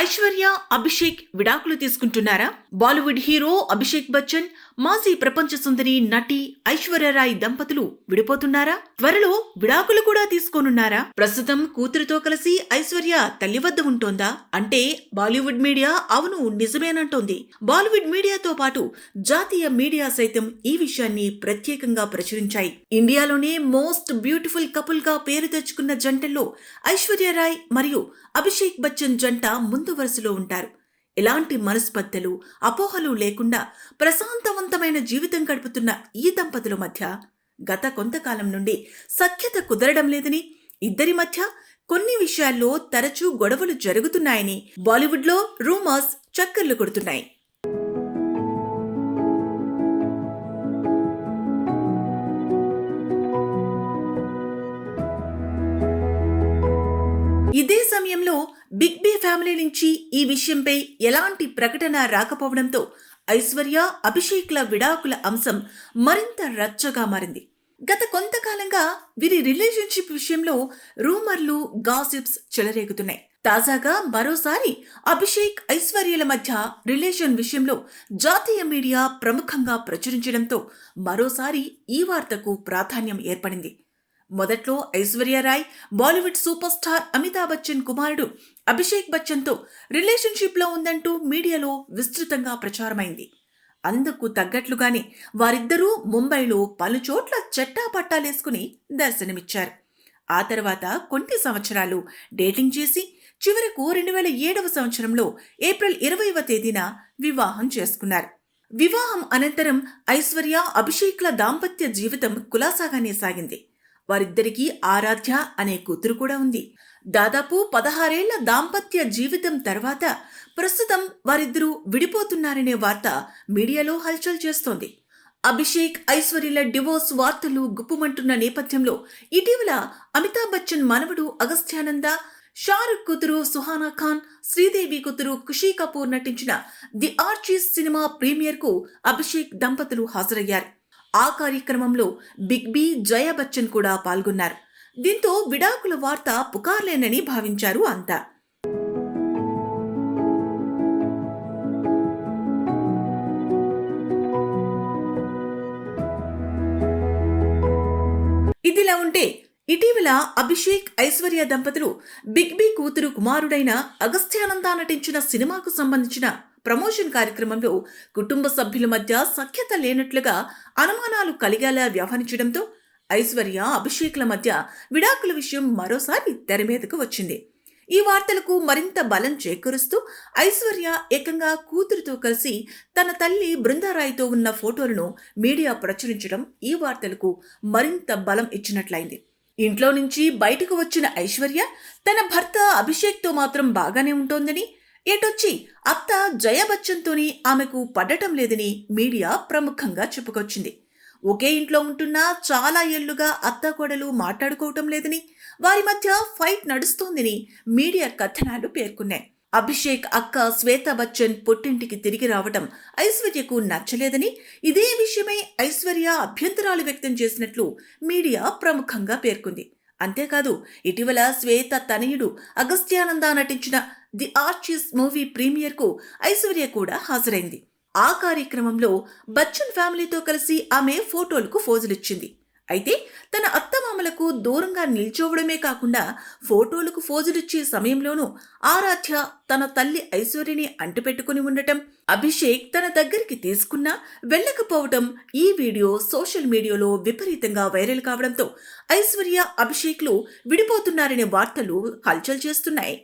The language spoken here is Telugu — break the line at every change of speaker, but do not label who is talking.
ఐశ్వర్య, అభిషేక్ విడాకులు తీసుకుంటున్నారా? బాలీవుడ్ హీరో అభిషేక్ బచ్చన్, మాజీ ప్రపంచ సుందరి నటి ఐశ్వర్యరాయ్ దంపతులు విడిపోతున్నారా? త్వరలో విడాకులు కూడా తీసుకోనున్నారా? ప్రస్తుతం కూతురుతో కలిసి ఐశ్వర్య తల్లి వద్ద ఉంటోందా అంటే బాలీవుడ్ మీడియా అవును నిజమేనంటోంది. బాలీవుడ్ మీడియాతో పాటు జాతీయ మీడియా సైతం ఈ విషయాన్ని ప్రత్యేకంగా ప్రచురించాయి. ఇండియాలోనే మోస్ట్ బ్యూటిఫుల్ కపుల్ గా పేరు తెచ్చుకున్న జంటల్లో ఐశ్వర్యరాయ్ మరియు అభిషేక్ బచ్చన్ జంట ముందు వరుసలో ఉంటారు. ఎలాంటి మనస్పర్ధలు, అపోహలు లేకుండా ప్రశాంతవంతమైన జీవితం గడుపుతున్న ఈ దంపతుల మధ్య గత కొంతకాలం నుండి సఖ్యత కుదరడం లేదని, ఇద్దరి మధ్య కొన్ని విషయాల్లో తరచూ గొడవలు జరుగుతున్నాయని బాలీవుడ్లో రూమర్స్ చక్కర్లు కొడుతున్నాయి. ఇదే సమయంలో బిగ్ బి ఫ్యామిలీ నుంచి ఈ విషయంపై ఎలాంటి ప్రకటన రాకపోవడంతో ఐశ్వర్య, అభిషేక్ల విడాకుల అంశం మరింత రచ్చగా మారింది. గత కొంతకాలంగా వీరి రిలేషన్షిప్ విషయంలో రూమర్లు, గాసిప్స్ చెలరేగుతున్నాయి. తాజాగా మరోసారి అభిషేక్, ఐశ్వర్యల మధ్య రిలేషన్ విషయంలో జాతీయ మీడియా ప్రముఖంగా ప్రచురించడంతో మరోసారి ఈ వార్తకు ప్రాధాన్యం ఏర్పడింది. మొదట్లో ఐశ్వర్యరాయ్ బాలీవుడ్ సూపర్ స్టార్ అమితాబ్ బచ్చన్ కుమారుడు అభిషేక్ బచ్చన్తో రిలేషన్షిప్లో ఉందంటూ మీడియాలో విస్తృతంగా ప్రచారమైంది. అందుకు తగ్గట్లుగానే వారిద్దరూ ముంబైలో పలుచోట్ల చట్టాపట్టాలేసుకుని దర్శనమిచ్చారు. ఆ తర్వాత కొన్ని సంవత్సరాలు డేటింగ్ చేసి చివరకు 2007వ సంవత్సరంలో ఏప్రిల్ 20వ తేదీన వివాహం చేసుకున్నారు. వివాహం అనంతరం ఐశ్వర్య, అభిషేక్ల దాంపత్య జీవితం కులాసాగానే సాగింది. వారిద్దరికీ ఆరాధ్య అనే కూతురు కూడా ఉంది. దాదాపు 16 ఏళ్ల దాంపత్య జీవితం తర్వాత ప్రస్తుతం వారిద్దరూ విడిపోతున్నారనే వార్త మీడియాలో హల్చల్ చేస్తోంది. అభిషేక్, ఐశ్వర్యల డివోర్స్ వార్తలు గుప్పుమంటున్న నేపథ్యంలో ఇటీవల అమితాబ్ బచ్చన్ మనవడు అగస్త్యానంద, షారుఖ్ కూతురు సుహానా ఖాన్, శ్రీదేవి కూతురు ఖుషీ కపూర్ నటించిన ది ఆర్చీస్ సినిమా ప్రీమియర్కు అభిషేక్ దంపతులు హాజరయ్యారు. ఆ కార్యక్రమంలో బిగ్ బి, జయా బచ్చన్ కూడా పాల్గొన్నారు. దీంతో విడాకుల వార్త పుకార్లేనని భావించారు అంతా. ఇదిలా ఉంటే ఇటీవల అభిషేక్, ఐశ్వర్య దంపతులు బిగ్ బి కూతురు కుమారుడైన అగస్త్యానంద నటించిన సినిమాకు సంబంధించిన ప్రమోషన్ కార్యక్రమంలో కుటుంబ సభ్యుల మధ్య సఖ్యత లేనట్లుగా అనుమానాలు కలిగేలా వ్యవహరించడంతో ఐశ్వర్య, అభిషేక్ల మధ్య విడాకుల విషయం మరోసారి తెరమీదకు వచ్చింది. ఈ వార్తలకు మరింత బలం చేకూరుస్తూ ఐశ్వర్య ఏకంగా కూతురుతో కలిసి తన తల్లి బృందారాయ్తో ఉన్న ఫోటోలను మీడియా ప్రచురించడం ఈ వార్తలకు మరింత బలం ఇచ్చినట్లయింది. ఇంట్లో నుంచి బయటకు వచ్చిన ఐశ్వర్య తన భర్త అభిషేక్తో మాత్రం బాగానే ఉంటోందని, ఏటొచ్చి అత్త జయా బచ్చన్తోని ఆమెకు పడటం లేదని మీడియా ప్రముఖంగా చెప్పుకొచ్చింది. ఒకే ఇంట్లో ఉంటున్నా చాలా ఏళ్లుగా అత్తాకోడలు మాట్లాడుకోవటం లేదని, వారి మధ్య ఫైట్ నడుస్తోందని మీడియా కథనాలు పేర్కొన్నాయి. అభిషేక్ అక్క శ్వేతా బచ్చన్ పుట్టింటికి తిరిగి రావటం ఐశ్వర్యకు నచ్చలేదని, ఇదే విషయమై ఐశ్వర్య అభ్యంతరాలు వ్యక్తం చేసినట్లు మీడియా ప్రముఖంగా పేర్కొంది. అంతేకాదు ఇటీవల శ్వేత తనయుడు అగస్త్యానంద నటించిన ది ఆర్చీస్ మూవీ ప్రీమియర్కు ఐశ్వర్య కూడా హాజరైంది. ఆ కార్యక్రమంలో బచ్చన్ ఫ్యామిలీతో కలిసి ఆమె ఫోటోలకు ఫోజులిచ్చింది. అయితే తన అత్తమామలకు దూరంగా నిల్చోవడమే కాకుండా ఫోటోలకు ఫోజులిచ్చే సమయంలోనూ ఆరాధ్య తన తల్లి ఐశ్వర్యని అంటిపెట్టుకుని ఉండటం, అభిషేక్ తన దగ్గరికి తీసుకున్నా వెళ్లకపోవటం ఈ వీడియో సోషల్ మీడియాలో విపరీతంగా వైరల్ కావడంతో ఐశ్వర్య, అభిషేక్లు విడిపోతున్నారనే వార్తలు హల్చల్ చేస్తున్నాయి.